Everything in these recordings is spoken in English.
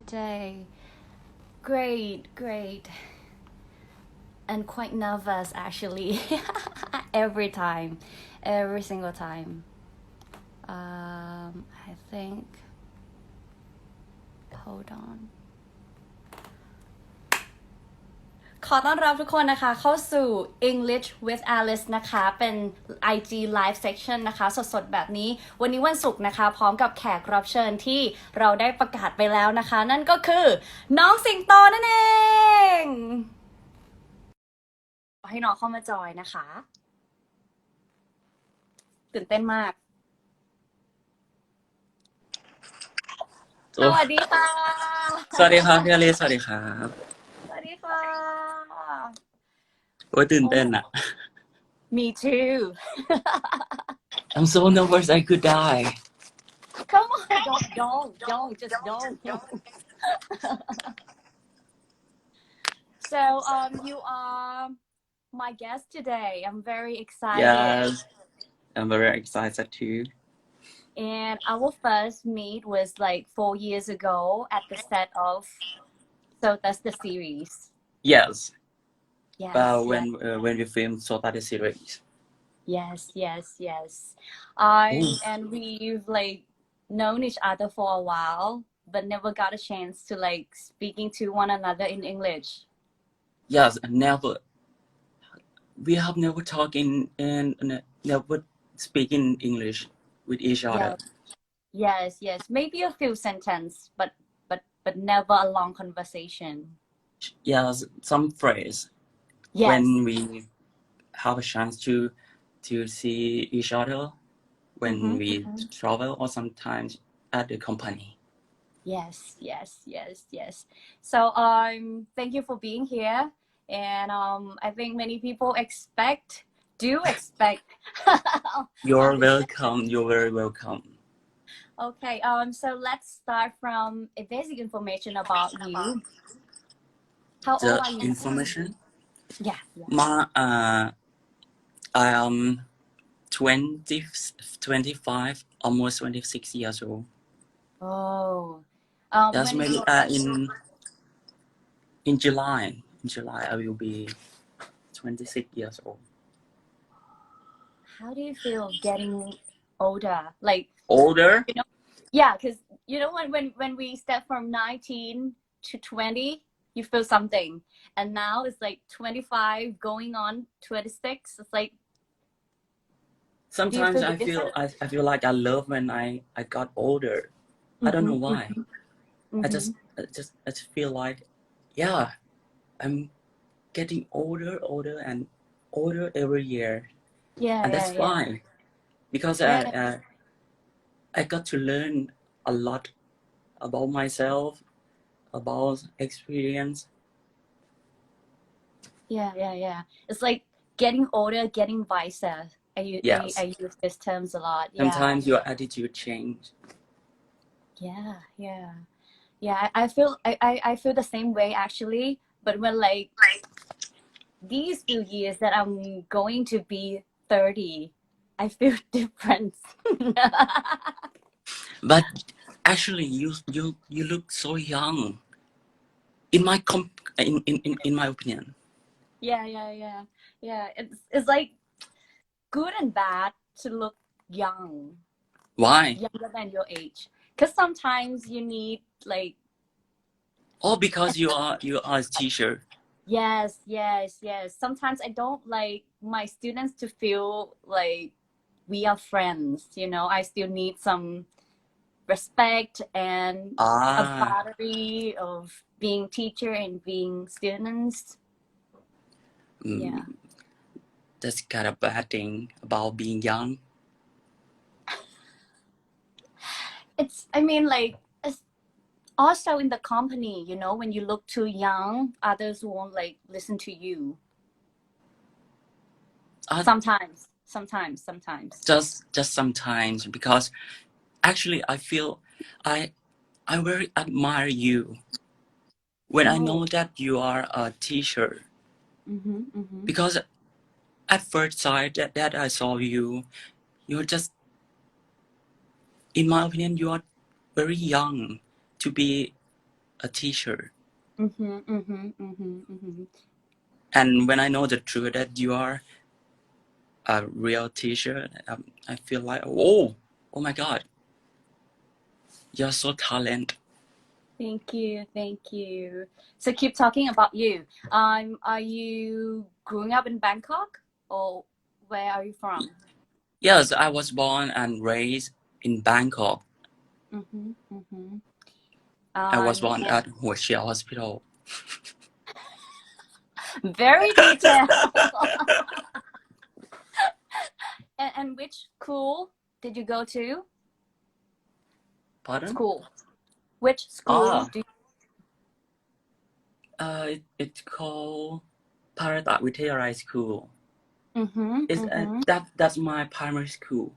day. Great, great. And quite nervous actually. Every time. Every single time. I think. Hold on. ขอต้อนรับทุกคนนะคะเข้าสู่ English with Alice นะคะเป็น IG Live Section นะคะสดๆแบบนี้วันนี้วันศุกร์นะคะพร้อมกับแขกรับเชิญที่เราได้ประกาศไปแล้วนะคะนั่นก็คือน้องสิงโตนั่นเองให้น้องเข้ามาจอยนะคะตื่นเต้นมากสวัสดีค่ะสวัสดีครับพี่อลิสสวัสดีครับ สวัสดีค่ะโอ้ยตื่นเต้นอ่ะ Me too I'm so nervous I could die Come on don't just don't So you are my guest today. I'm very excited. Yes I'm very excited too And our first meet was like 4 years ago at the set of So That's the series. Yes Yes. when we filmed Sota the series Yes. And we've like known each other for a while, but never got a chance to like speaking to one another in English. Yes we have never talked in never speak in English with each other Yes. Maybe a few sentences, but never a long conversation. Yes some phrase Yes. when we have a chance to see each other when we travel or sometimes at the company Yes. So thank you for being here, and I think many people do expect. You're welcome. You're very welcome. Okay. So let's start from a basic information about you. How old are you? Information. Yeah. I am 25, almost 26 years old. Oh. That's maybe in July. In July, I will be 26 years old. How do you feel getting older? Like older? Yeah, because when we step from 19 to 20, you feel something, and now it's like 25 going on 26. It's like sometimes I feel like I love when I got older. I don't know why. I just feel like I'm getting older and older every year. And that's fine because I got to learn a lot about myself, about experience. Yeah. It's like getting older, getting wiser. I use these terms a lot. Sometimes your attitude change. Yeah. I feel the same way actually. But when like these few years that I'm going to be 30, I feel different. But actually, you look so young. In my opinion. Yeah. It's like good and bad to look young. Why? Younger than your age. Because sometimes you need like. Oh, because you are a teacher. Yes. Sometimes I don't like my students to feel like we are friends. I still need some respect and a boundary of being teacher and being students. Yeah. That's kind of bad thing about being young. Like also in the company, when you look too young, others won't like listen to you. Sometimes. Just sometimes, because actually I feel I very admire you when I know that you are a teacher. Because at first sight that I saw you're just, in my opinion, you are very young to be a a teacher. Mm-hmm, mm-hmm, mm-hmm, mm-hmm. And when I know the truth that you are a real teacher, I feel like, oh my God, you're so talented. Thank you, thank you. So keep talking about you. Are you growing up in Bangkok, or where are you from? Yes, I was born and raised in Bangkok. Mm-hmm, mm-hmm. I was born And at Hua Xia Hospital. very detailed. And which school did you go to? Pardon? School. Which school Ah, do you... it's called Paratat Vittayalai School. Mm-hmm, It's mm-hmm, that's my primary school,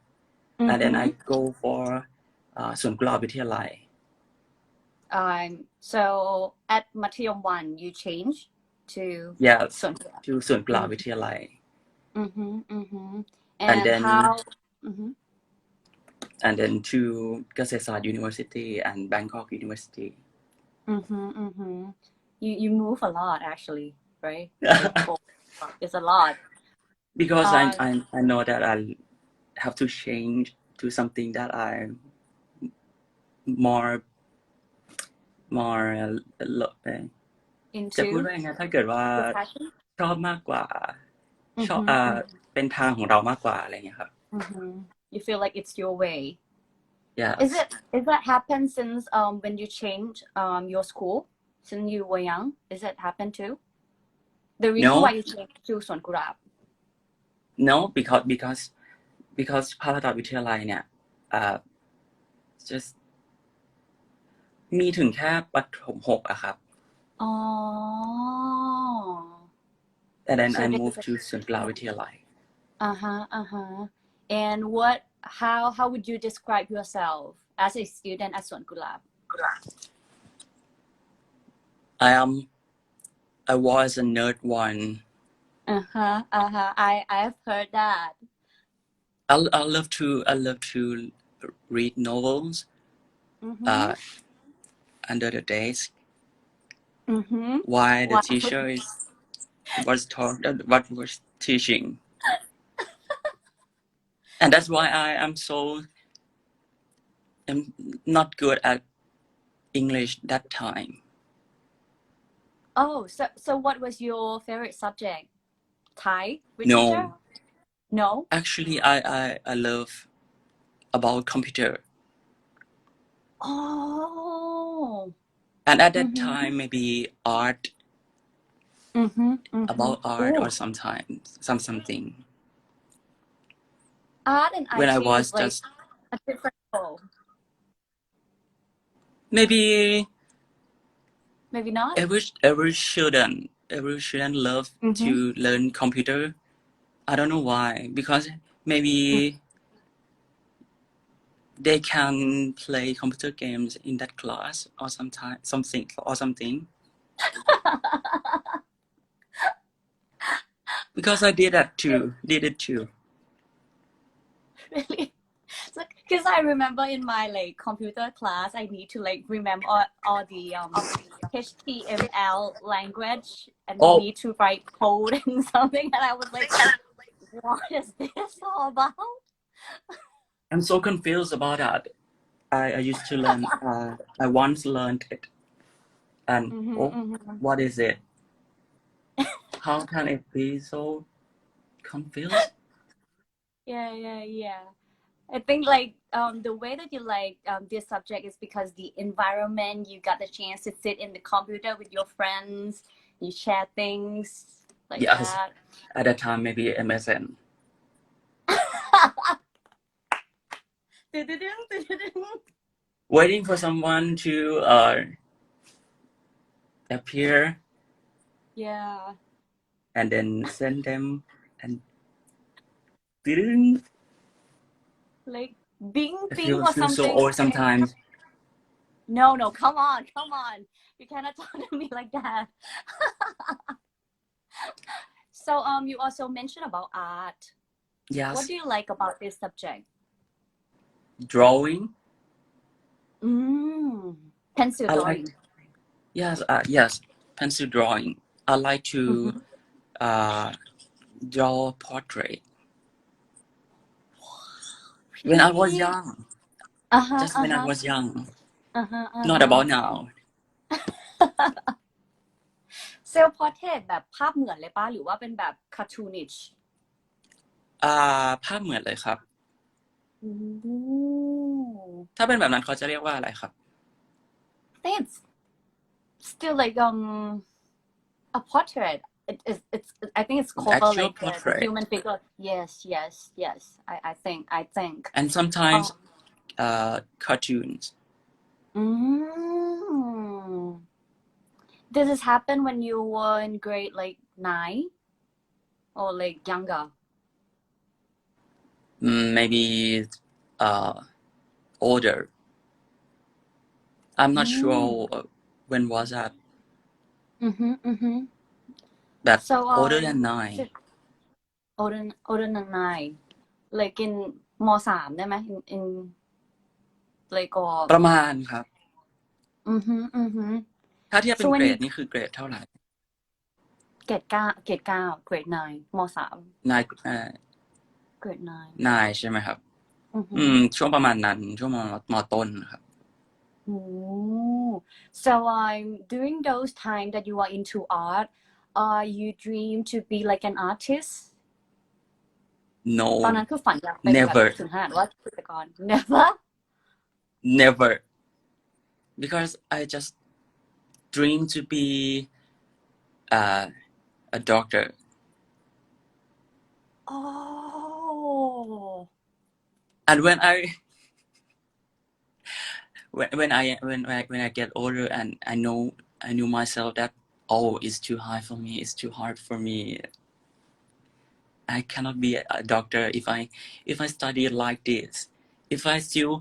and then I mm-hmm. go for Suan Kuala Vittayalai. So at Mathayom 1, you changed to Yes, Suan to Suan Kuala Mm-hmm, Vittayalai, mm-hmm, mm-hmm. and And then how... Mm-hmm. to Kasetsart University and Bangkok University. Mm-hmm, mm-hmm. You move a lot actually, right? Like, oh, it's a lot. Because Uh, I know that I have to change to something that I more more จะพูด into ว่ายังไงถ้าเกิดว่า profession. ชอบมากกว่าชอบ Mm-hmm, mm-hmm, เป็นทางของเรามากกว่าอะไรเงี้ยครับ mm-hmm. You feel like it's your way. yes Is that happened since when you changed your school since you were young? Is that happened too? The reason why no you changed to Suan Kurap? no because พระราชวิทยาลัยเนี่ย just มีถึงแค่ประถม6อะครับ Oh, and then so I this moved is to สุนทรวิทยาลัย uh-huh, uh-huh. And how would you describe yourself as a student at Suan Kulap? I was a nerd one. Uh-huh, uh-huh. I have heard that. I love to read novels Mm-hmm, under the desk mm-hmm. while the Wow. teacher was teaching, and that's why I'm not good at English that time. Oh, so what was your favorite subject? Thai literature? No, No? actually, I love about computer, Oh. and at that Mm-hmm. time maybe art, Mm-hmm. Mm-hmm. about art Oh, or sometimes something. art and When I IT was is like just a different goal. maybe Maybe not? every student love Mm-hmm. to learn computer. I don't know why, because Mm. maybe they can play computer games in that class or something. Because I did it too. Really? So, because I remember in my like computer class, I need to like remember all the HTML language, and we Oh, need to write code and something. And I was like, what is this all about? I'm so confused about that. I used to learn. I once learned it, and Mm-hmm, oh, mm-hmm. what is it? How can it be so confused? Yeah. I think like the way that you like this subject is because the environment, you got the chance to sit in the computer with your friends, you share things like Yes, that. at that time maybe MSN. Waiting for someone to appear Yeah. and then send them and didn't. Like Bing I Bing feel or so something. old sometimes. No, come on. You cannot talk to me like that. So you also mentioned about art. What Yes, do you like about this subject? drawing. Pencil I like drawing. Yes, pencil drawing. I like to draw portrait when I was Really? young. Uh-huh, Just when I uh-huh, was young. uh-huh, Not uh-huh. about now. เซลล์พอร์เทรตแบบภาพเหมือนเลยปะหรือว่าเป็นแบบ cartoonish ภาพเหมือนเลยครับ อืม ถ้าเป็นแบบนั้นเขาจะเรียกว่าอะไรครับ I think it's still like a portrait. It's I think it's called Actual like the portrait. human figure. Yes. I think. And sometimes Oh. cartoons. Mm. Did this happen when you were in grade like 9 or like younger? Maybe older. I'm not Mm. sure when was that. Mm-hmm. But So older than 9. older than 9 like in ม.3 ได้ไหม in like or ประมาณครับ mm-hmm. ถ้าเทียบ So เป็นเก when ร you ดนี่คือเกรดเท่าไหร่ เกรด 9 grade 9 ม.3 9 grade 9ใช่ไหมครับ 9 ช่วงประมาณนั้นช่วงม.ต้นครับ Ooh. So during those time that you are into art you dream to be like an artist No ตอนนั้นคือฝันอยากเป็นแบบ never ถึงขนาดว่าจิตรกร never never because I just dream to be a doctor. Oh. And when I get older and I knew myself that it's too high for me, it's too hard for me. I cannot be a doctor if I study like this. If I still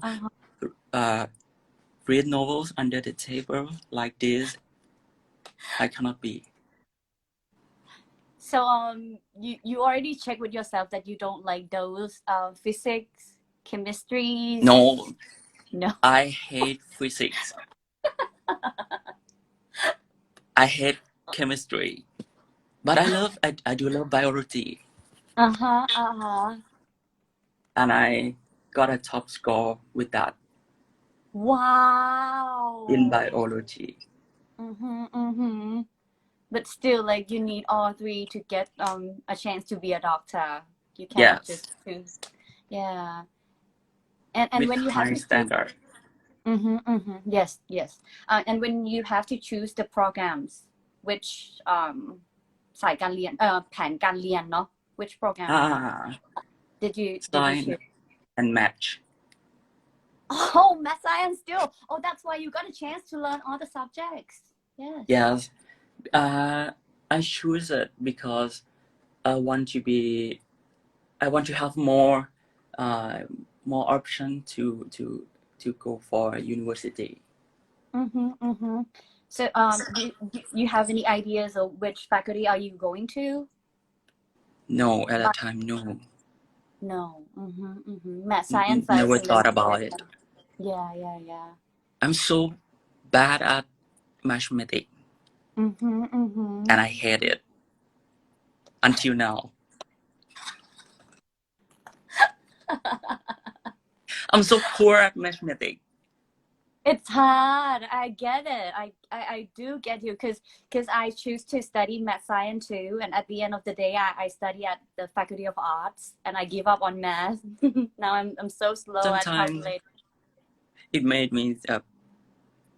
read novels under the table like this, I cannot be. So you already checked with yourself that you don't like those physics, chemistries. No, No. I hate physics. I hate chemistry. But I do love biology. Uh-huh. And I got a top score with that Wow. in biology. Mm-hmm. But still, like you need all three to get a chance to be a doctor. You cannot Yes, just choose. Yeah. And with when you have high to choose. standard. Yes. And when you have to choose the programs, which สายการเรียนแผนการเรียนเนาะ which program did you Science choose? and match. Oh, math science still. Oh, that's why you got a chance to learn all the subjects. Yes. Yes, I choose it because I want to be. I want to have more option to go for university. So you have any ideas of which faculty are you going to? No, at that But time, no. no. Math science I Never think thought that's about good. it. Yeah. I'm so bad at mathematics, and I hate it until now. I'm so poor at mathematics. It's hard. I get it. I do get you because I choose to study math science too. And at the end of the day, I study at the Faculty of Arts and I give up on math. Now I'm so slow at Sometimes calculating. it made me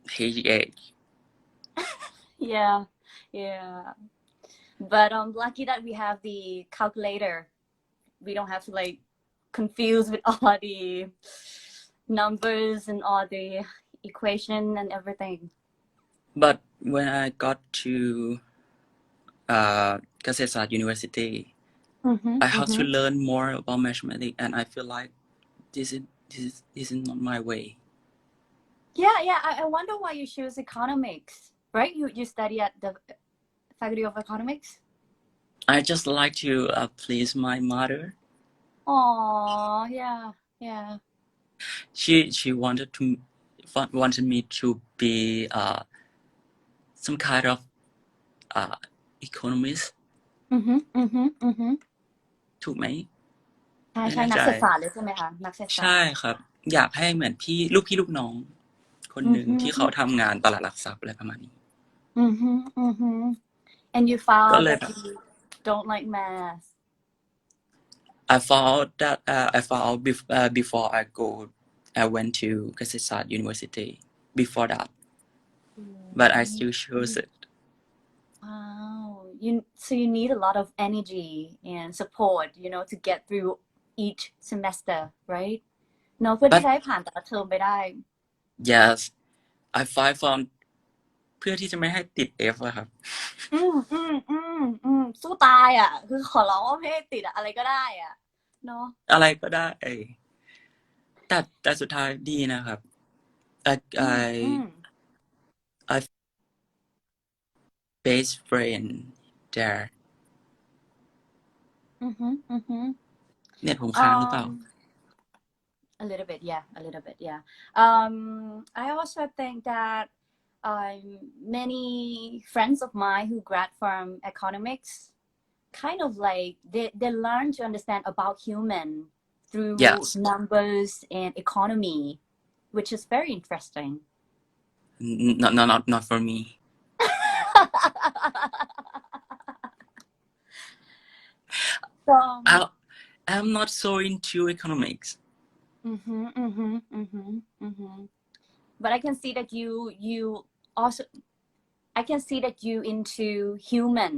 headache. Yeah. But I'm lucky that we have the calculator. We don't have to like confuse with all the numbers and all the equation and everything. But when I got toเกษตรศาสตร์ University, I have to learn more about mathematics, and I feel like this is not my way. Yeah. I wonder why you choose economics, right? You study at the Faculty of Economics. I just like to please my mother. Oh, yeah. She wanted me to be some kind of economist ถูกไหมใช่ ไม่ ใช่ แน่ นั ใจ กเศรษฐศาสตร์เลยใช่ไหมคะ นักเศรษฐศาสต ใช่ ร์ ครับ อยากให้เหมือนพี่ลูกน้องคนหนึ่งที่เขาทำงานตลาดหลักทรัพย์อะไรประมาณนี้ and you ก็ found เลย that แบบ you don't like math I found that I found before I went to เกษตรศาสตร์ University before that but I still chose it wow so you need a lot of energy and support to get through each semester right เนาะเพื่อที่ but จะให้ผ่านแต่ละเทอมไปได้ yes I find from เพื่อที่จะไม่ให้ติด F อะครับ สู้ตายอ่ะคือขอร้องว่าไม่ให้ติดอะอะไรก็ได้อ่ะเนาะ อะไรก็ได้แต่สุดท้ายดีนะครับ I best friend there เน็ตผมค้างหรือเปล่า A little bit, yeah. I also think that many friends of mine who grad from economics kind of like they learn to understand about human through Yes. numbers and economy, which is very interesting. Not for me. I'm not so into economics. But I can see that you also I can see that you into human.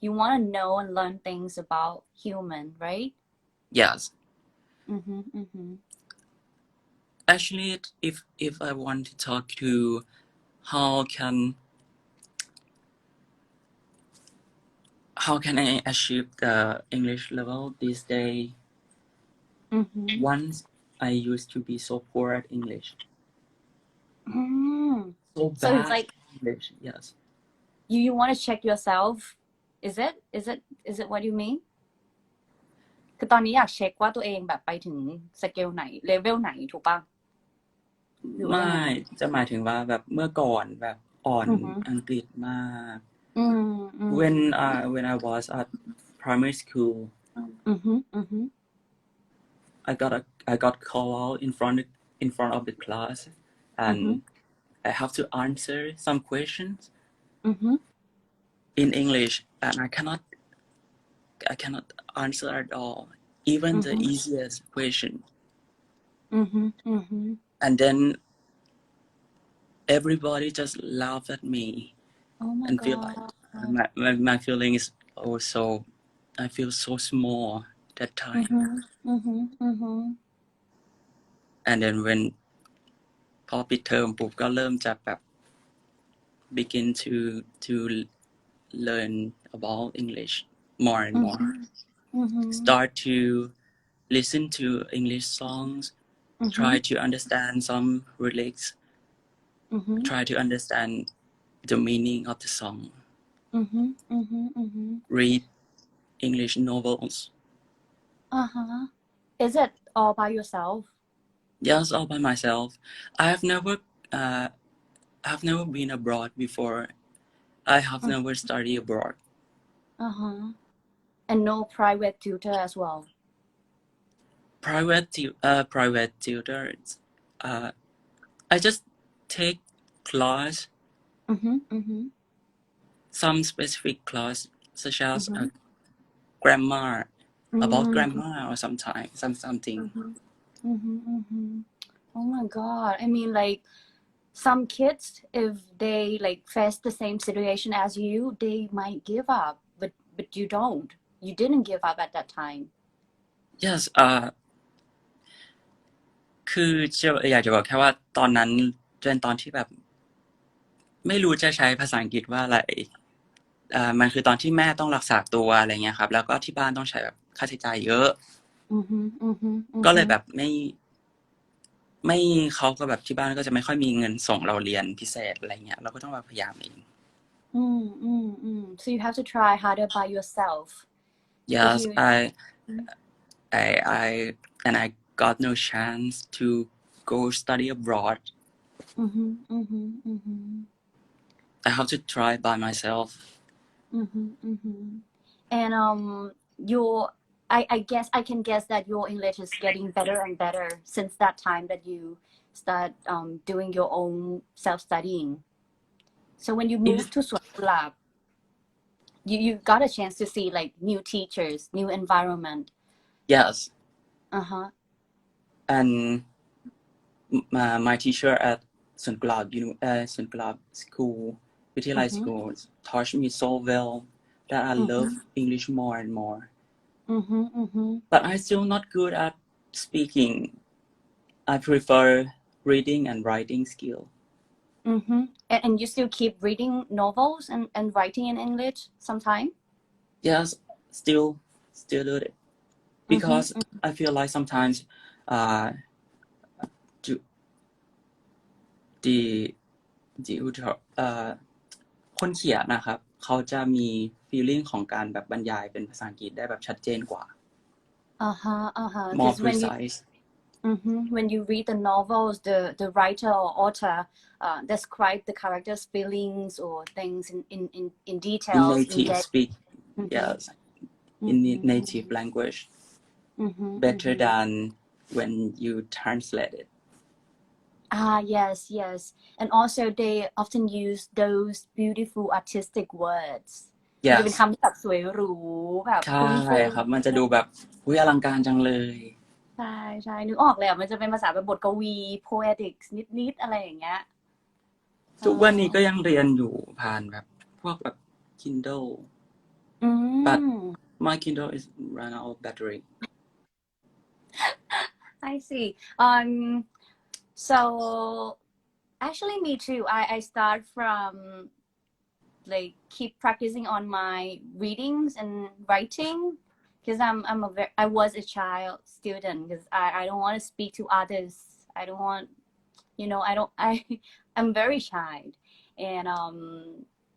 You want to know and learn things about human, right? Yes. Actually, if I want to talk to how can I achieve the English level this day? Once I used to be so poor at English. So So bad it's like English, yes. you want to check yourself. Is it what you mean? คือตอนนี้อยากเช็คว่าตัวเองแบบไปถึงสเกลไหนเลเวลไหนถูกปะไม่จะหมายถึงว่าแบบเมื่อก่อนแบบอ่อนอังกฤษมาก when I was at primary school I got called out in front of the class and I have to answer some questions in English and I cannot answer at all even the easiest question and then everybody just laughed at me and feel like my feeling is also I feel so small that time and then when พอปิดเทอมปุ๊บก็เริ่มจะแบบ begin to learn about English more and more start to listen to English songs try to understand some lyrics try to understand the meaning of the song read English novels Is it all by yourself? Yes, all by myself. I have never been abroad before. I have never studied abroad. And no private tutor as well. Private tutors. I just take class, some specific class, such as grammar, about grammar or something. Oh my god. I mean, like, some kids, if they like face the same situation as you, they might give up. But you don't. You didn't give up at that time. Yes. คืออยากจะบอกแค่ว่าตอนนั้นเป็นตอนที่แบบไม่รู้จะใช้ภาษาอังกฤษว่าอะไรมันคือตอนที่แม่ต้องรักษาตัวอะไรเงี้ยครับแล้วก็ที่บ้านต้องใช้แบบค่าใช้จ่ายเยอะก็เลยแบบไม่เขาก็แบบที่บ้านก็จะไม่ค่อยมีเงินส่งเราเรียนพิเศษอะไรเงี้ยเราก็ต้องแบบพยายามเอง So you have to try harder by yourself. Yes, I got no chance to go study abroad. I have to try by myself. And your I guess I can guess that your English is getting better and better since that time that you start doing your own self-studying. So when you Yes, moved to Suan Kulab, you got a chance to see like new teachers, new environment. yes. Uh-huh. And my teacher at Sun Kulab, Sun Kulab School, Vityalai Mm-hmm. School, taught me so well that I love Mm-hmm. English more and more. Mm-hmm. Mm-hmm. But I'm still not good at speaking. I prefer reading and writing skill. Mm-hmm. And you still keep reading novels and writing in English sometime? Yes, still do it Mm-hmm. because I feel like sometimes uh, to the the author คนเขียนนะครับเขาจะมี feeling ของการแบบบรรยายเป็นภาษาอังกฤษได้แบบชัดเจนกว่า Uh-huh. Uh-huh. more Because precise. when you read the novels, the writer or author describe the characters' feelings or things in In details in native depth. speak, Mm-hmm. yes, in native language Mm-hmm. better Mm-hmm. than when you translate it. Yes, yes. And also they often use those beautiful artistic words. มันจะเป็น Yes, คำที่แบบสวยหรูแบบ ใช่ ฟุ้งฟู ครับมันจะดูแบบอุ๊ยอลังการจังเลย ใช่ใช่นึกออกเลยอ่ะมันจะเป็นภาษาแบบบทกวี poetic นิดๆอะไรอย่างเงี้ยทุกวันนี้ก็ยังเรียนอยู่ผ่านแบบพวกแบบ Kindle อื but ม my Kindle is run out of battery. I see. So actually, me too. I start from like keep practicing on my readings and writing because I was a child student because I don't want to speak to others. I don't want I don't I'm very shy and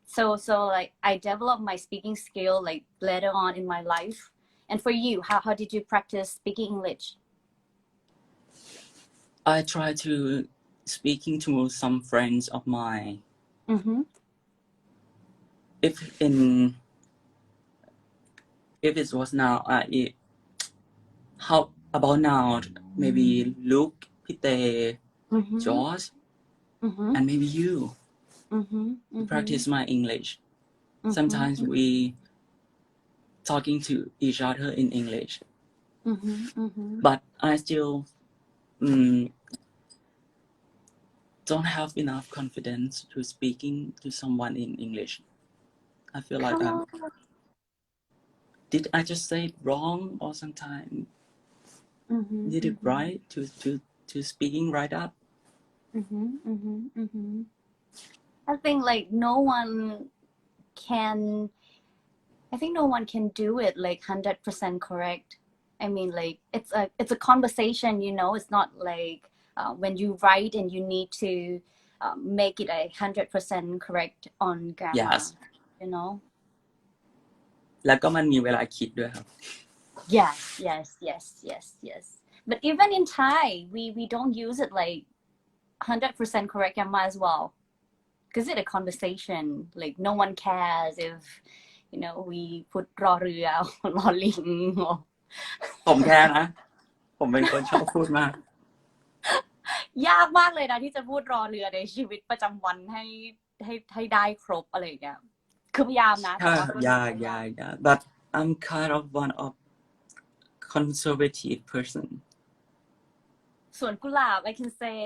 so like I developed my speaking skill like later on in my life. And for you, how did you practice speaking English? I try to speaking to some friends of mine. Mm-hmm. If it was now, how about now? Maybe Luke, Pite, Mm-hmm. George, Mm-hmm. and maybe you Mm-hmm. to Mm-hmm. practice my English. Sometimes Mm-hmm. we talking to each other in English, Mm-hmm. Mm-hmm. but I still don't have enough confidence to speaking to someone in English. I feel like Come on. did I just say it wrong or sometimes Mm-hmm. did it Mm-hmm. right to speaking right up? Mm-hmm. Mm-hmm. Mm-hmm. I think like can no one can do it like 100% correct. I mean, like it's a conversation, it's not like when you write and you need to make it 100% correct on grammar, Yes. you know. แล้วก็มันมีเวลาคิดด้วยครับ Yes, yes, yes, yes, yes. But even in Thai, we don't use it like 100% correct grammar as well. Because it's a conversation. Like no one cares if we put รอเรือ or รอลิง or ผมแค่นะ ผมเป็นคนชอบพูดมาก ยากมากเลยนะที่จะพูดรอเรือในชีวิตประจำวันให้ได้ครบอะไรอย่างเงี้ยคือพยายามนะแต่ ใช่ ว่าก็ ยาก but I'm kind of one of conservative person สวนกุหลาบ I can say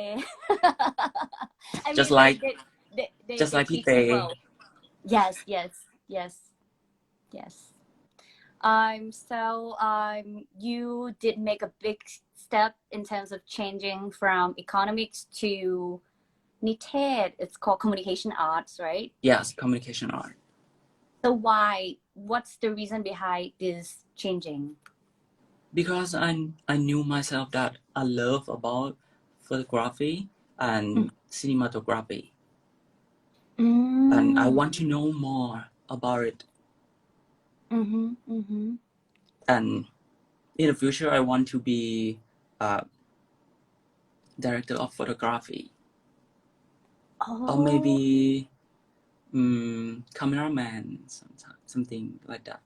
I mean just like like they just like พี่ teach เต you well. Yes, yes, yes, yes. So you did make a big step in terms of changing from economics to nitet. It's called communication arts, right? yes communication art So why? What's the reason behind this changing? because I knew myself that I love about photography and cinematography and I want to know more about it and in the future I want to be a director of photography or maybe cameraman, something like that.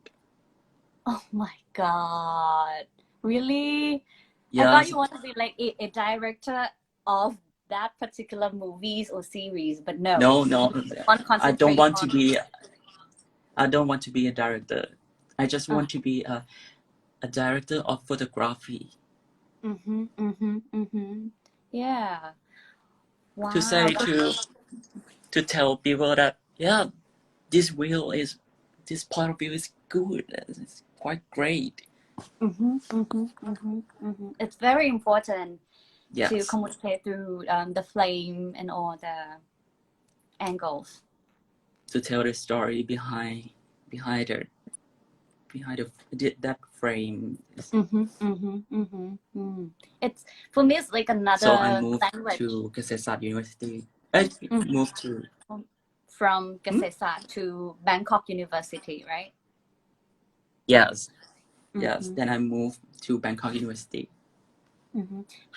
Oh my God. Really? I thought Yes. you wanted to be like a director of that particular movies or series, but no. No. You want to I don't concentrate want to on. be. I don't want to be a director. I just Uh, want to be a director of photography. Yeah. To say Wow. to tell people that yeah, this wheel is this part of you is good. It's quite great. It's very important to Yes. communicate through the flame and all the angles. To tell the story behind that frame. It's for me. It's like So I another moved language. to Kasetsat University. I moved to From Gasesa to Bangkok University, right? yes. Then I moved to Bangkok University.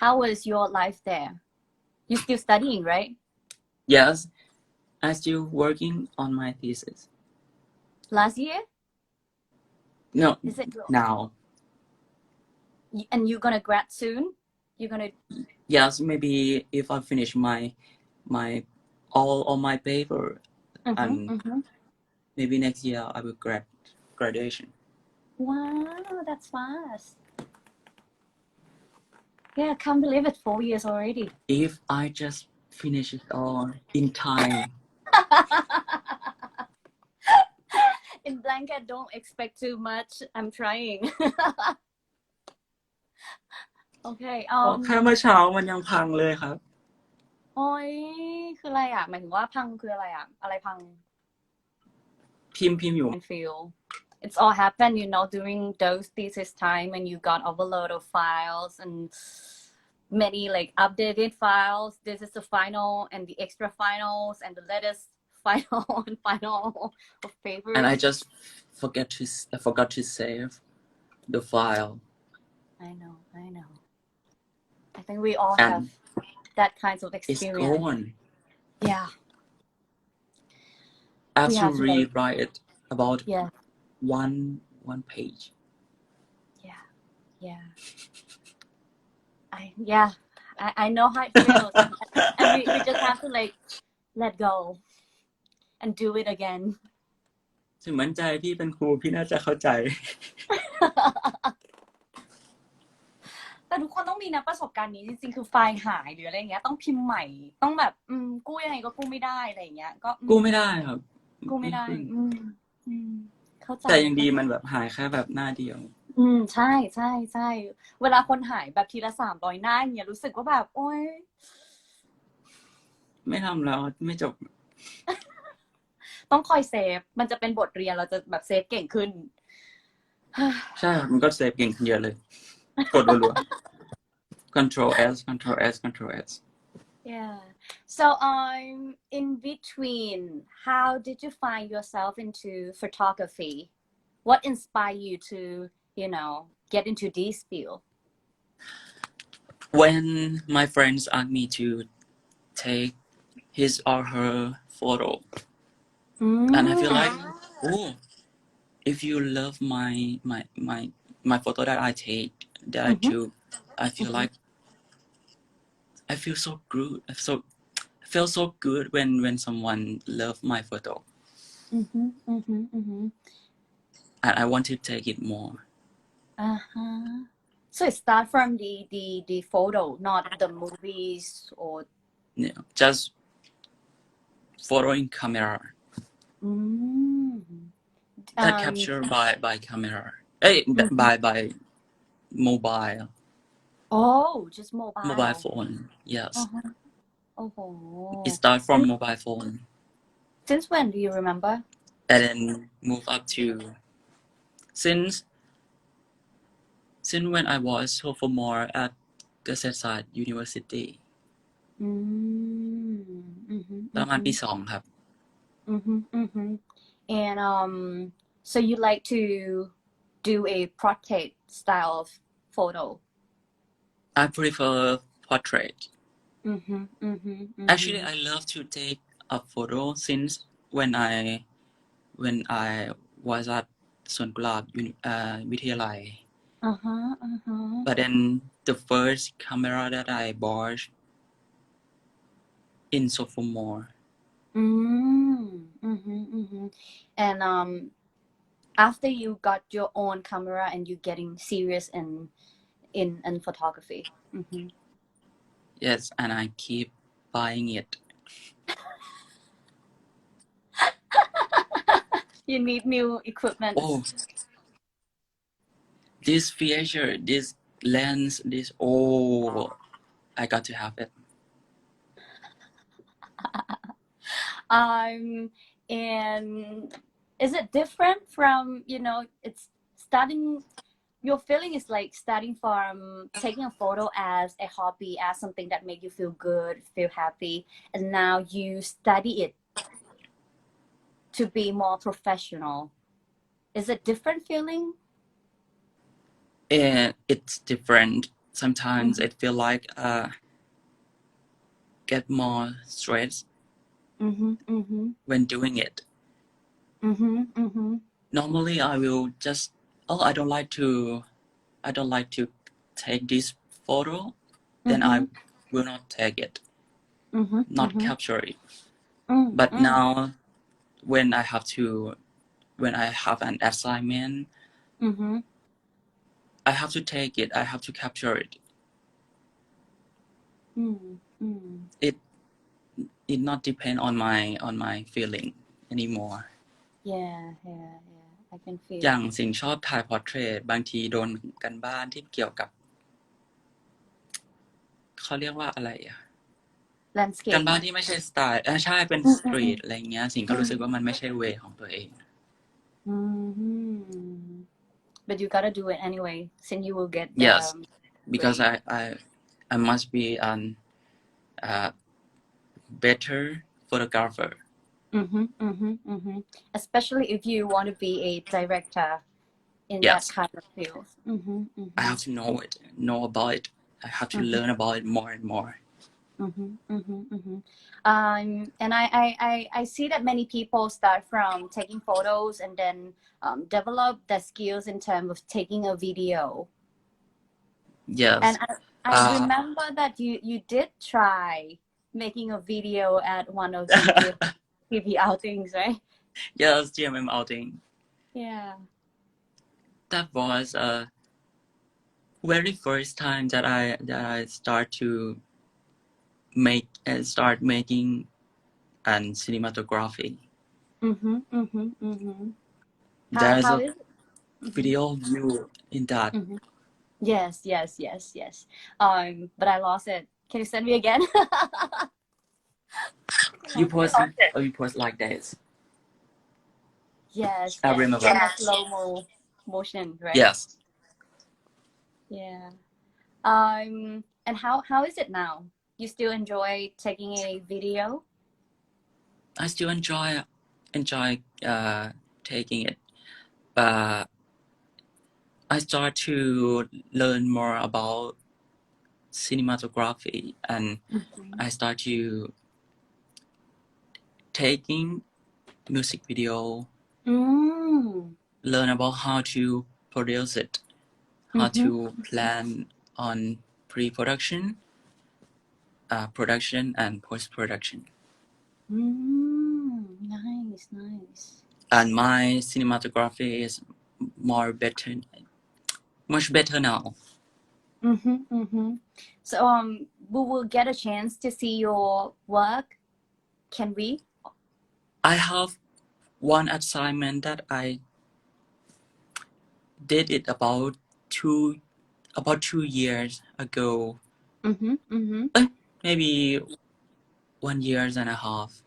How was your life there? You're still studying, right? Yes, I'm still working on my thesis. Last year? No, Is it? now. And you're gonna grad soon? You're gonna. Yes, maybe if I finish my all my paper, and maybe next year I will graduation. Wow, that's fast. Yeah, I can't believe it. 4 years already. If I just finish it all in time. In blanket, don't expect too much. I'm trying. Okay. แค่เมื่อเช้ามันยังพังเลยครับ โอ้ยคืออะไรอ่ะหมายถึงว่าพังคืออะไรอ่ะอะไรพัง พิมพ์อยู่ and feel it's all happened during those thesis time and you got overload of files and many like updated files. This is the final and the extra finals and the latest final and final of papers. And I just forgot to save the file. I know. I think we all And have that kinds of it's experience. gone. Yeah. I have We to have to like, rewrite it about yeah. one page. Yeah. I know how it feels. And we just have to like let go and do it again. ถึงมั่นใจพี่เป็นครูพี่น่าจะเข้าใจ แต่ทุกคนต้องมีนะประสบการณ์นี้จริงๆคือไฟล์หายหรืออะไรอย่างเงี้ยต้องพิมพ์ใหม่ต้องแบบกู้ยังไงก็กู้ไม่ได้อะไรอย่างเงี้ยก็กู้ไม่ได้ครับ กู้ไม่ได้เข้าใจแต่ยังดีมันแบบหายแค่แบบหน้าเดียวใช่เวลาคนหายแบบทีละ300 หน้าอย่างเงี้ยรู้สึกว่าแบบโอ๊ยไม่ทำแล้วไม่จบ ต้องคอยเซฟมันจะเป็นบทเรียนเราจะแบบเซฟเก่งขึ้น ใช่ครับมันก็เซฟเก่งขึ้นเยอะเลยกดรัวๆ Control S Yeah. So in between, how did you find yourself into photography? What inspired you to, get into this field? When my friends asked me to take his or her photo, and I feel like, oh, if you love my photo that I take, that I do, I feel like I feel so good. I feel so good when someone love my photo, and I want to take it more. So it starts from the photo, not the movies or. Just photoing camera. That captured by camera. By mobile. Oh, just mobile. Mobile phone. Yes. Oh. It starts from mobile phone. Since when do you remember? And then move up to since when I was sophomore at Kasetsat University. ประมาณปี 2 ครับ And so you like to do a portrait style of photo? I prefer portrait. Actually, I love to take a photo since when I was at สวนกุหลาบวิทยาลัย but then the first camera that I bought in sophomore. And after you got your own camera and you getting serious in photography. Yes, and I keep buying it. You need new equipment. Oh, this feature, this lens, this, oh, I got to have it. And is it different from, it's starting, your feeling is like starting from taking a photo as a hobby, as something that make you feel good, feel happy, and now you study it to be more professional. Is it different feeling? And it's different. Sometimes it feel like get more stress when doing it. Normally I will just, I don't like to take this photo, then I will not take it, not capture it. But now when I have an assignment, I have to take it, I have to capture it. It not depend on my feeling anymore. Yeah, I can feel. อย่างสิ่งชอบถ่ายพอร์เทรตบางทีโดนกันบ้านที่เกี่ยวกับเขาเรียกว่าอะไรอ่ะ landscape กันบ้านที่ไม่ใช่สไตล์ใช่เป็นสตรีทอะไรเงี้ยสิ่งก็รู้สึกว่ามันไม่ใช่เวของตัวเอง But you gotta do it anyway since you will get yes because I must be an better photographer. Especially if you want to be a director in yes. that kind of field. I have to know about it. I have to learn about it more and more. And I see that many people start from taking photos and then develop the skills in terms of taking a video. Yes. And I remember that you did try making a video at one of the TV outings, right? Yes, GMM outing. Yeah. That was very first time that I start making an cinematography. There's How a is it? video view in that. Yes. But I lost it. Can you send me again? You post like this. Yes. I remember. In a slow-mo motion, right? Yes. Yeah. And how is it now? You still enjoy taking a video? I still enjoy taking it, but I start to learn more about cinematography and I start to taking music video, learn about how to produce it, how to plan on pre-production, production and post-production. Nice. And my cinematography is much better now. So we will get a chance to see your work. Can we? I have one assignment that I did it about 2 years ago. Maybe 1 year and a half.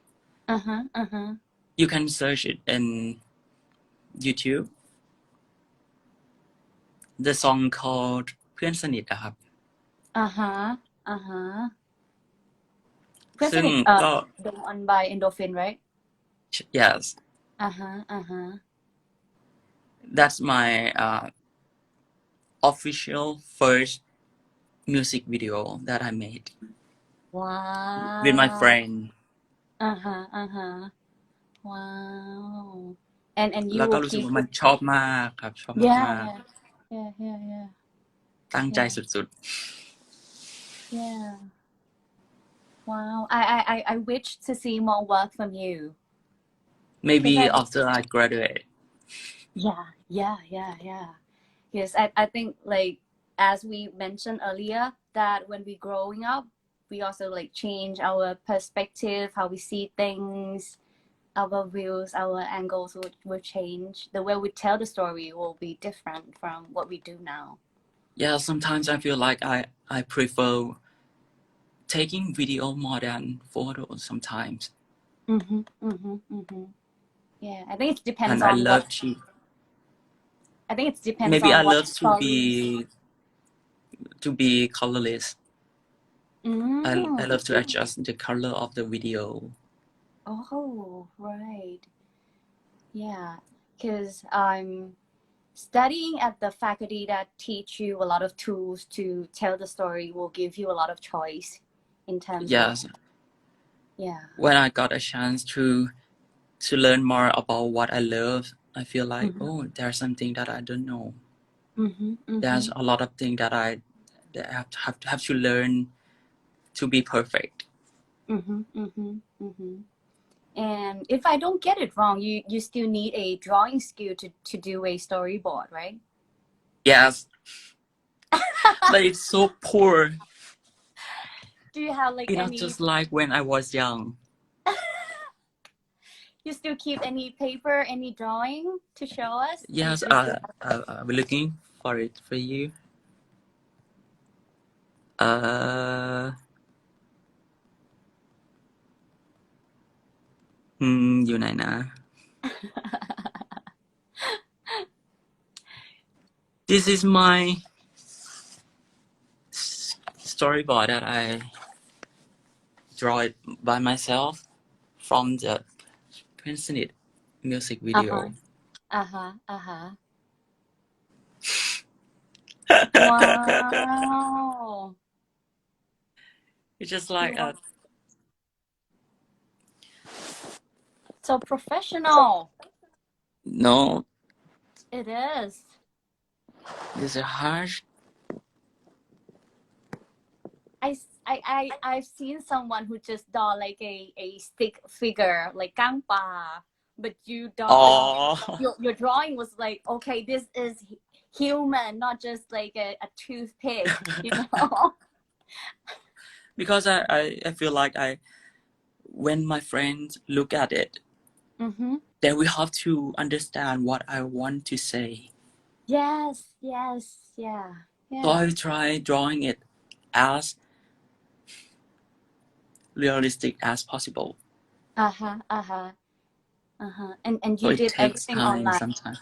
You can search it in YouTube. The song called เพื่อนสนิทอะครับ ซึ่งก็ the one by Endorphin, right? Yes. That's my official first music video that I made. Wow. With my friend. Wow. And you แล้วก็ will รู้สึก keep ว่ามันชอบมากครับชอบ yeah มาก yeah yeah yeah yeah ๆตั้งใจ yeah สุด yeah wow I wish to see more work from you ๆ maybe because I after I graduate yeah yeah yeah yeah yes I think like as we mentioned earlier that when we growing up we also like change our perspective how we see things our views our angles will change the way we tell the story will be different from what we do now yeah sometimes I feel like I prefer taking video more than photos sometimes yeah I think it depends and I on what love to I think it depends maybe I on what love stories to be colorless I love to mm. adjust the color of the video Oh right yeah because I'm studying at the faculty that teach you a lot of tools to tell the story will give you a lot of choice in terms of yes yeah when I got a chance to learn more about what I love I feel like mm-hmm, oh there's something that I don't know mm-hmm, mm-hmm, there's a lot of things that I have to learn to be perfect mm-hmm, mm-hmm, mm-hmm. And if I don't get it wrong you still need a drawing skill to do a storyboard right yes but it's so poor do you have like it's not any just like when I was young you still keep any paper any drawing to show us yes you still I'll be looking for it for you uh อยู่ไหนนะ this is my storyboard that I draw it by myself from the Princeton music video uh-huh uh-huh uh-huh wow it's just like you so professional no it is this is harsh I've seen someone who just draw like a stick figure like gangpa but you draw oh your drawing was like okay this is human not just like a toothpick you know because I feel like I when my friends look at it mm-hmm. then we have to understand what I want to say yes yes yeah so yeah I try drawing it as realistic as possible uh-huh uh-huh uh-huh and so you it did takes everything time online sometimes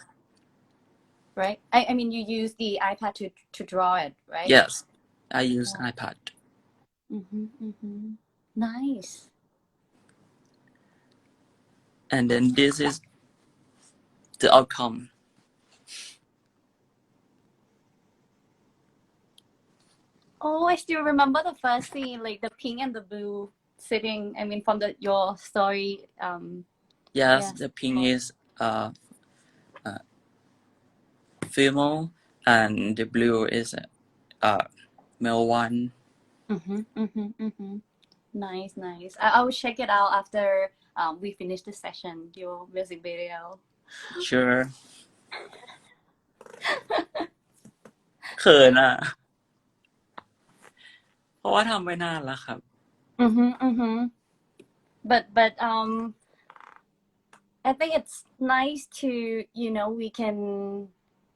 right I mean you use the iPad to draw it right yes I use iPad mm-hmm, mm-hmm. Nice and then this is the outcome oh I still remember the first scene like the pink and the blue sitting I mean from the your story yes yes the pink is female and the blue is male one mm-hmm, mm-hmm, mm-hmm. Nice nice I will check it out after we finish the session your music video sure เขินอ่ะเพราะว่าทำไว้นานแล้วครับ mm-hmm, mm-hmm. But I think it's nice to we can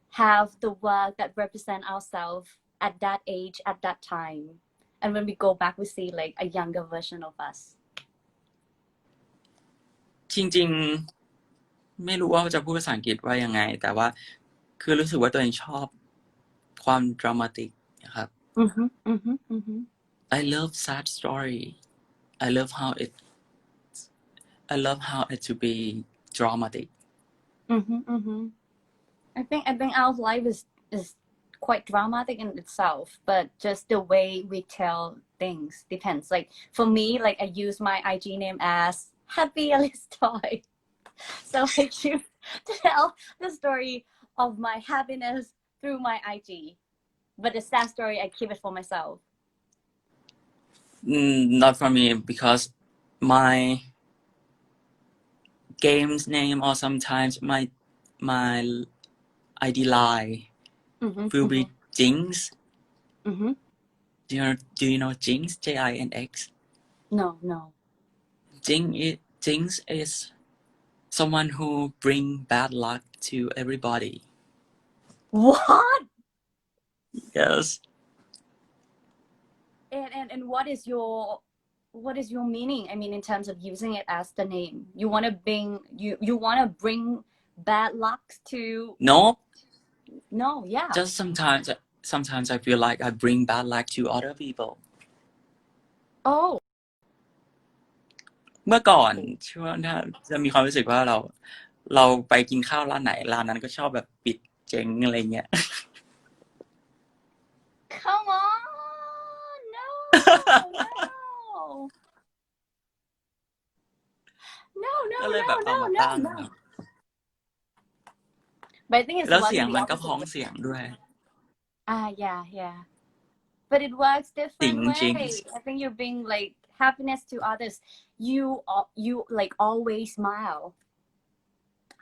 have the work that represent ourselves at that age at that time and when we go back we see like a younger version of us จริงๆไม่รู้ว่าจะพูดภาษาอังกฤษว่ายังไงแต่ว่าคือรู้สึกว่าตัวเองชอบความดรามาติกนะครับ mm-hmm, mm-hmm, mm-hmm. I love sad story I love how it to be dramatic Mm-hmm, mm-hmm. I think our life is quite dramatic in itself but just the way we tell things depends like for me like I use my IG name as happyalicetsoi So I choose to tell the story of my happiness through my IG, but the sad story I keep it for myself. Not for me, because my game's name, or sometimes my ID line will be Jinx. Do you know Jinx? JINX. No. Jinx is someone who bring bad luck to everybody. What? Yes. And what is your meaning? I mean, in terms of using it as the name, you want to bring bad luck to? No, yeah. Just sometimes I feel like I bring bad luck to other people. Oh. เมื่อก่อนช่วงถ้าจะมีความรู้สึกว่าเราไปกินข้าวร้านไหนร้านนั้นก็ชอบแบบปิดเจ๊งอะไรเงี้ย Come on, no.ก็เลยแบบเอามาตั้งครับ But I think it's แล้ว working เสียง the มันก็ opposite พ้อง way. เสียงด้วย Yeah. But it works different Jinx. way. I think you're being like happiness to others. You like always smile.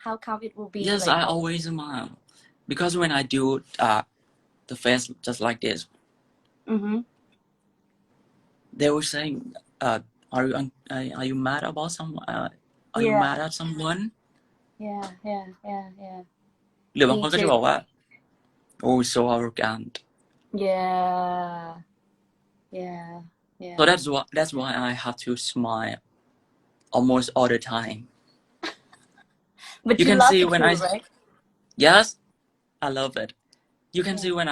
How come it will be? Yes, like, I always smile because when I do the face just like this, they were saying, are you mad about someone? Are you mad at someone? Yeah. หรือบางคนก็จะบอกว่า oh so arrogant. Yeah. So that's why I have to smile almost all the time. But you can love see it when too, right? Yes, I love it. You can see when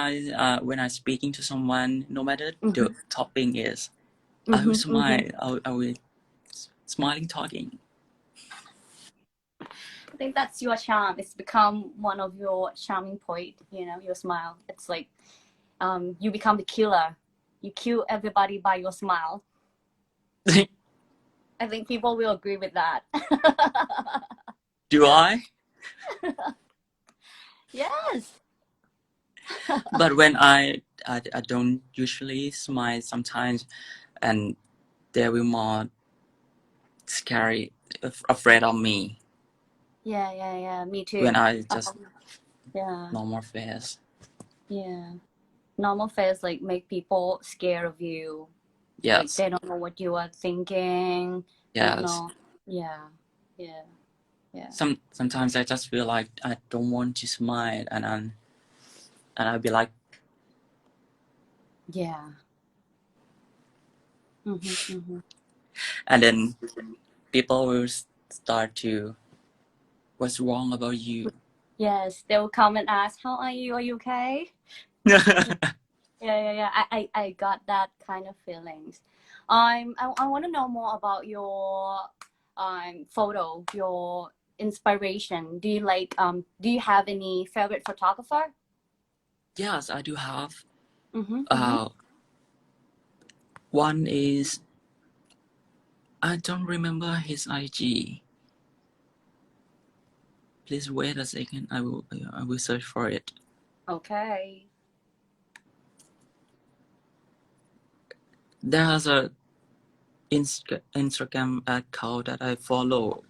I speaking to someone, no matter the topic is, I will smile. I will smiling talking. I think that's your charm. It's become one of your charming point. Your smile. It's like you become the killer. You kill everybody by your smile. I think people will agree with that. Do I? Yes. But when I don't usually smile sometimes, and they will more scary, afraid of me. Yeah. Me too. When I just normal face. Yeah. Normal face like make people scared of you. Yes. Like they don't know what you are thinking. Yes. Don't know. Yeah. Sometimes I just feel like I don't want to smile, and I'll be like, yeah. And then people will start to, what's wrong about you? Yes, they will come and ask, how are you? Are you okay? Yeah. I got that kind of feelings. I want to know more about your photo, your inspiration. Do you have any favorite photographer? Yes, I do have. One is, I don't remember his IG. Please wait a second. I will search for it. Okay. There's a Instagram account that I follow.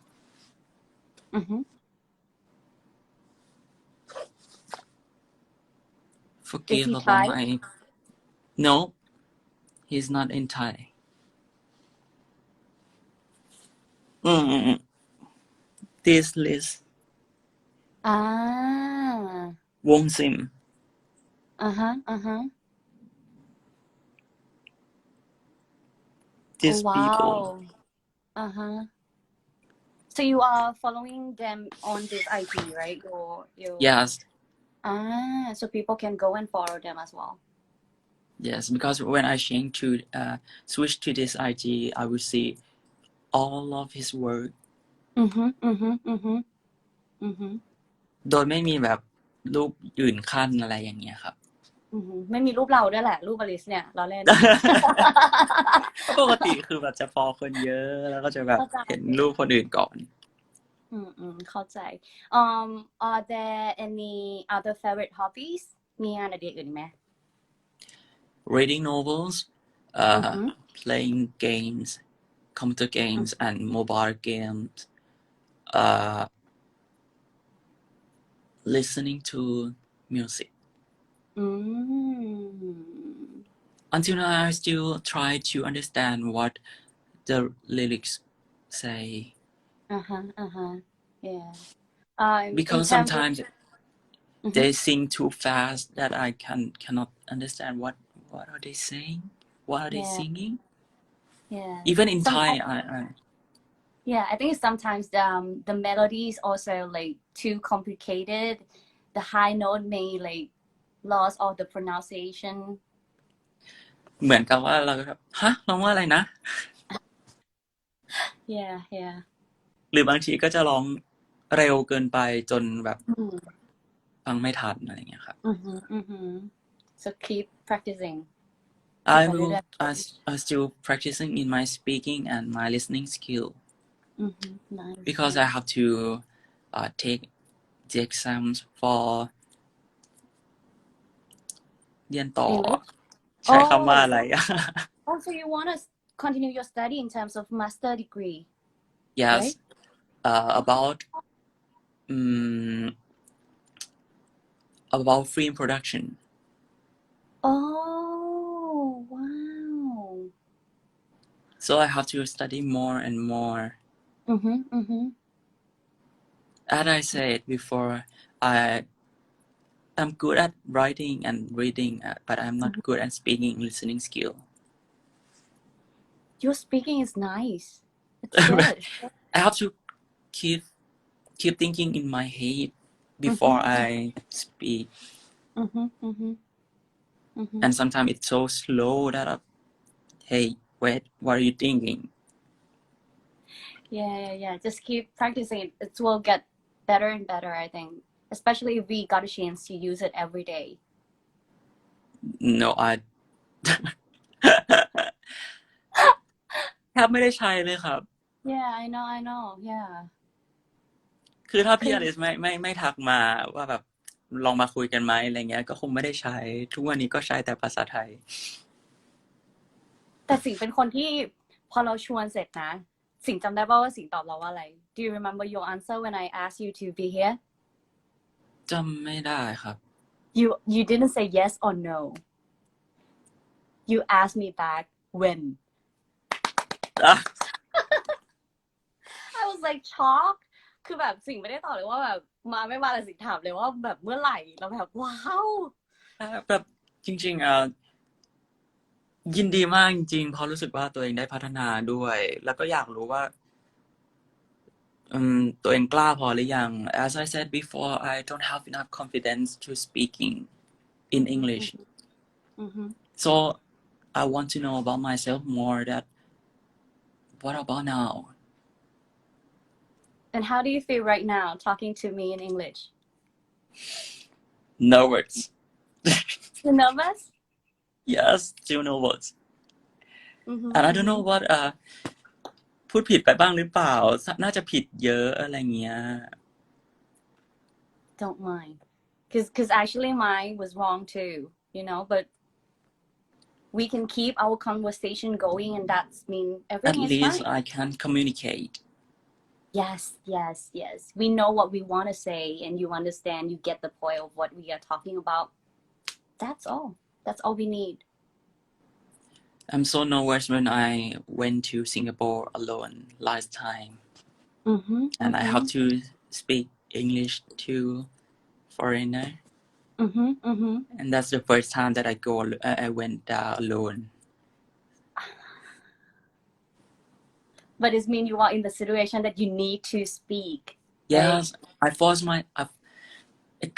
Forgive about my. No, he's not in Thai. This list. วงซิม These people. So you are following them on this IG, right? Your Yes. So people can go and follow them as well. Yes, because when I change to switch to this IG, I will see all of his work. โดยไม่มีแบบรูปอื่นขั้นอะไรอย่างเงี้ยครับ ไม่มีรูปเราด้วยแหละรูปอลิสเนี่ยเราเล่น ปกติคือแบบจะฟอลคนเยอะแล้วก็จะแบบเห็นรูปคนอื่นก่อน เข้าใจ are there any other favorite hobbies มีงานอดิเรกอื่นไหม reading novels, อือฮึ playing games, computer games and mobile games, uh, listening to music. อืม Until now, I still try to understand what the lyrics say อ่าฮะอ่าฮะ yeah in because terms of sometimes อือฮึ they sing too fast that I cannot understand what are they saying, what are they yeah singing. yeah Even in Thai, sometimes I yeah I think sometimes the melody is also like too complicated the high note may like lost all the pronunciation เหมือนกับว่าเราแบบฮะร้องว่าอะไรนะ yeah yeah หรือบางทีก็จะร้องเร็วเกินไปจนแบบ อืมฟังไม่ทันอะไรอย่างเงี้ยครับ อือฮึอือฮึ so keep practicing ฝึก I ไป will เรื่อย I still practicing in my speaking and my listening skill ๆอือฮึ nice because I nice have to take the exams for เรียนต่อ English ใช้คำว่า oh อะไร oh so you want to continue your study in terms of master degree yes right about um, about film production oh wow so I have to study more and more. As I said before, I am good at writing and reading, but I'm not good at speaking listening skill. Your speaking is nice. It's good. I have to keep thinking in my head before Mm-hmm. I speak, Mm-hmm. Mm-hmm. Mm-hmm. and sometimes it's so slow that hey, wait, what are you thinking? Yeah. Just keep practicing it. It will get better and better, I think. Especially if we got a chance to use it every day. No, I แทบไม่ได้ใช้เลยครับ Yeah, I know. Yeah. คือถ้าพี่อ Cause ลิสไม่ทักมาว่าแบบลองมาคุยกันไหมอะไรเงี้ยก็คงไม่ได้ใช้ทุกวันนี้ก็ใช้แต่ภาษาไทย แต่สิงเป็นคนที่พอเราชวนเสร็จนะสิงจำได้ป่าวว่าสิงตอบเราว่าอะไร Do you remember your answer when I asked you to be here? จำไม่ได้ครับ You didn't say yes or no. You asked me back when. I was like shocked คือแบบสิงไม่ได้ตอบเลยว่าแบบมาไม่มาแต่สิงถามเลยว่าแบบเมื่อไหร่เราแบบว้าวแบบจริงๆยินดีมากจริงๆเพราะรู้สึกว่าตัวเองได้พัฒนาด้วยแล้วก็อยากรู้ว่าตัวเองกล้าพอหรือยัง As I said before I don't have enough confidence to speaking in English so I want to know about myself more that what about now And how do you feel right now talking to me in English? no words You nervous? yes still no words Mm-hmm, and I don't know what พูดผิดไปบ้างหรือเปล่าน่าจะผิดเยอะอะไรเงี้ย Don't mind. Because actually mine was wrong too, you know, but we can keep our conversation going and that's mean At everything is least fine. I can communicate Yes. We know what we want to say and you understand, you get the point of what we are talking about. That's all we need. I'm so nervous when I went to Singapore alone last time and I have to speak English to foreigner and that's the first time that I went alone But it means you are in the situation that you need to speak, right? yes I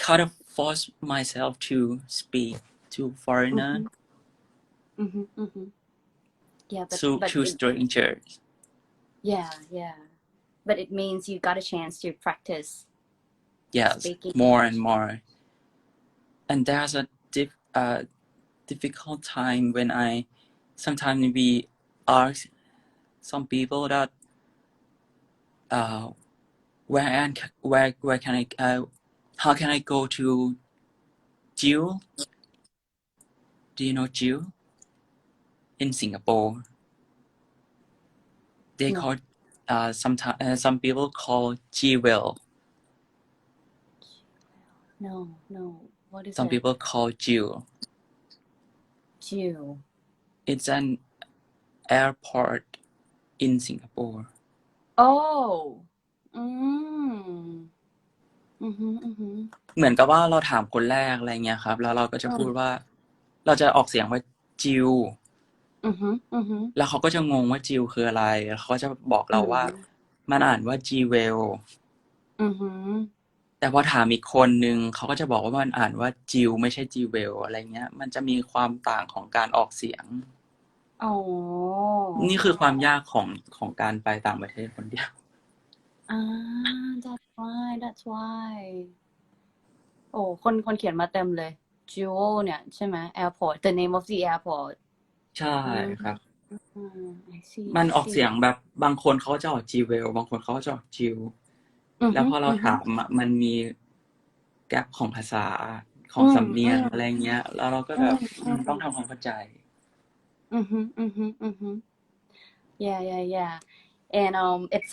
kind of forced myself to speak to foreigner Yeah, but to strangers yeah. But it means you got a chance to practice yes speaking more and English. more and there's a difficult time when I sometimes we ask some people that where can I how can I go to Jiu? Do you know Jiu? In Singapore, they No. call sometimes some people call Jewel. No. What is Some it? people call Jiu. Jew. It's an airport in Singapore. Oh.เหมือนกับว่าเราถามคนแรกอะไรเงี้ยครับแล้วเราก็จะพูดว่าเราจะออกเสียงว่าจิวแล้วเขาก็จะงงว่าจิวคืออะไรเขาก็จะบอกเราว่ามันอ่านว่าจีเวลแต่พอถามอีกคนนึงเขาก็จะบอกว่ามันอ่านว่าจิวไม่ใช่จีเวลอะไรเงี้ยมันจะมีความต่างของการออกเสียงนี่คือความยากของการไปต่างประเทศคนเดียวthat's why โอ้คนเขียนมาเต็มเลย Jewel เนี่ยใช่ไหม airport the name of the airport ใช่ครับ I see มันออกเสียงแบบบางคนเขาจะออกจีเวลบางคนเขาจะออกจิวแล้วพอเราถามมันมีแกลบของภาษาของสำเนียงอะไรเงี้ยแล้วเราก็แบบต้องทำความเข้าใจyeah and it's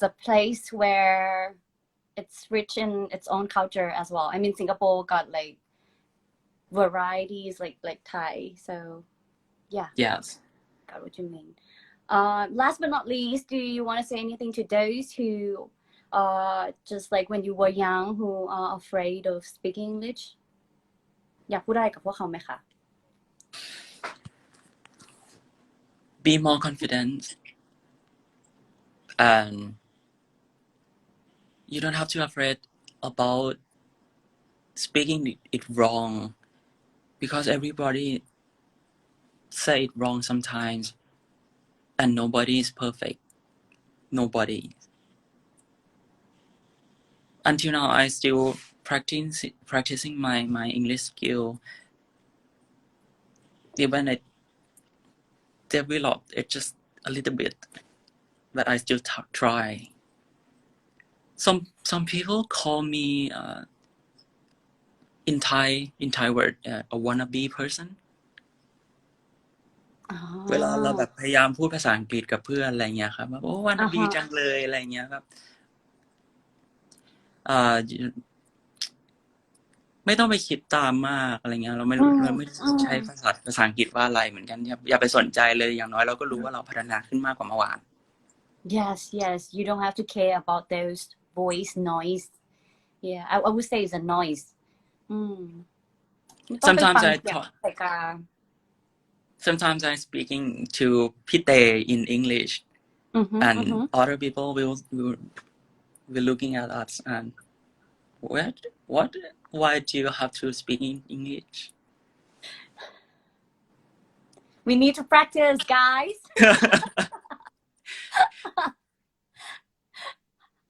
a place where it's rich in its own culture as well. I mean Singapore got like varieties like Thai, so yeah. yes Got what you mean. Last but not least, do you want to say anything to those who just like when you were young who are afraid of speaking English? อยากพูดอะไรกับพวกเขาไหมคะ be more confident and you don't have to afraid about speaking it wrong because everybody say it wrong sometimes and nobody is perfect nobody until now I still practicing my English skill even I develop it just a little bit but I still try some people call me in Thai word a wannabe person เวลาเราแบบพยายามพูดภาษาอังกฤษกับเพื่อนอะไรเงี้ยครับว่าโอ้wannabeจังเลยอะไรเงี้ยครับไม่ต้องไปคิดตามมากอะไรเงี้ยเราไม่ใช้ภาษาอังกฤษว่าอะไรเหมือนกันอย่าไปสนใจเลยอย่างน้อยเราก็รู้ว่าเราพัฒนาขึ้นมากกว่าเมื่อวาน yes you don't have to care about those voice noise yeah I would say it's a noise sometimes sometimes I speaking to Pite in English and other people will looking at us and what why do you have to speak in English we need to practice guys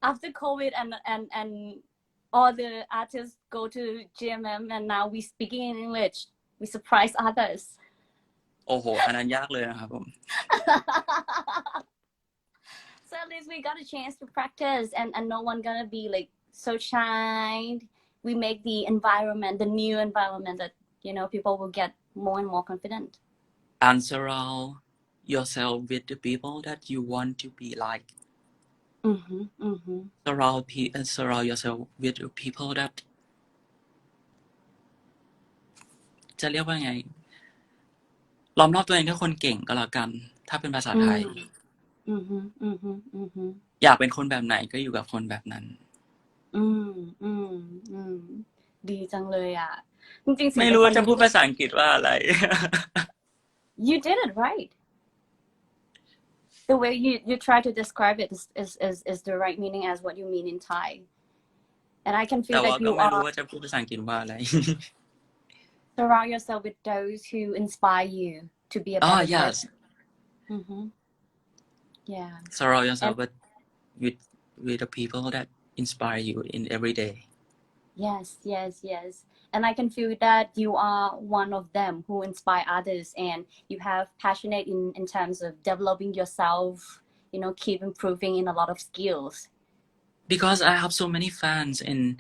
after COVID and all the artists go to GMM and now we speaking in English we surprise others โอ้โหอันนั้นยากเลยนะครับผม so at least we got a chance to practice and no one gonna be like so shy we make the environment the new environment that you know people will get more and more confident and surround yourself with the people that you want to be like surround yourself with the people that จะเรียกว่าไงล้อมรอบตัวเองด้วยคนเก่งก็แล้วกันถ้าเป็นภาษาไทยอยากเป็นคนแบบไหนก็อยู่กับคนแบบนั้นดีจังเลยอ่ะจริงๆไม่รู้ว่าจะพูดภาษาอังกฤษว่าอะไร You did it right the way you try to describe it is the right meaning as what you mean in Thai and I can feel that you ไม่รู้ว่าจะพูดภาษาอังกฤษว่าอะไร surround yourself with those who inspire you to be a better person yeah surround yourself with the people that inspire you in every day yes and I can feel that you are one of them who inspire others and you have passionate in terms of developing yourself you know keep improving in a lot of skills because I have so many fans in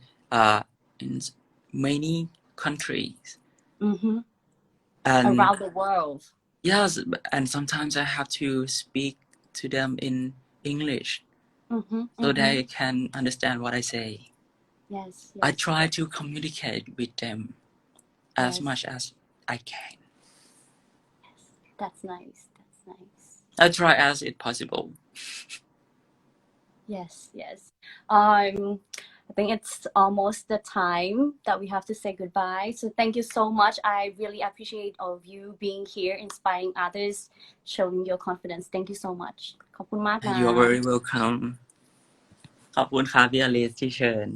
many countries. Mm-hmm. And Around the world. yes, and sometimes I have to speak to them in English Mm-hmm. so Mm-hmm. they can understand what I say. Yes, I yes, try to communicate with them as yes. much as I can. That's nice. That's nice. I try as it possible. Yes, yes. I think it's almost the time that we have to say goodbye. So thank you so much. I really appreciate all of you being here, inspiring others, showing your confidence. Thank you so much. ขอบคุณมากนะ You're very welcome. ขอบคุณครับพี่อลิสที่เชิญ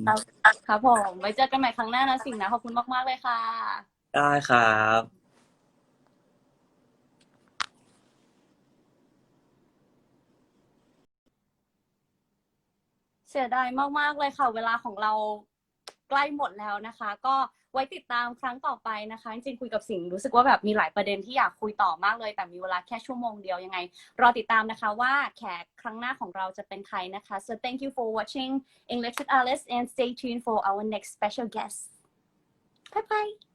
ครับผมไว้เจอกันใหม่ครั้งหน้านะสิงห์นะขอบคุณมากๆเลยค่ะได้ครับเสียดายมากๆเลยค่ะเวลาของเราใกล้หมดแล้วนะคะก็ไว้ติดตามครั้งต่อไปนะคะจริงๆคุยกับสิงห์รู้สึกว่าแบบมีหลายประเด็นที่อยากคุยต่อมากเลยแต่มีเวลาแค่ชั่วโมงเดียวยังไงรอติดตามนะคะว่าแขกครั้งหน้าของเราจะเป็นใครนะคะ so thank you for watching English with Alice and stay tuned for our next special guest bye bye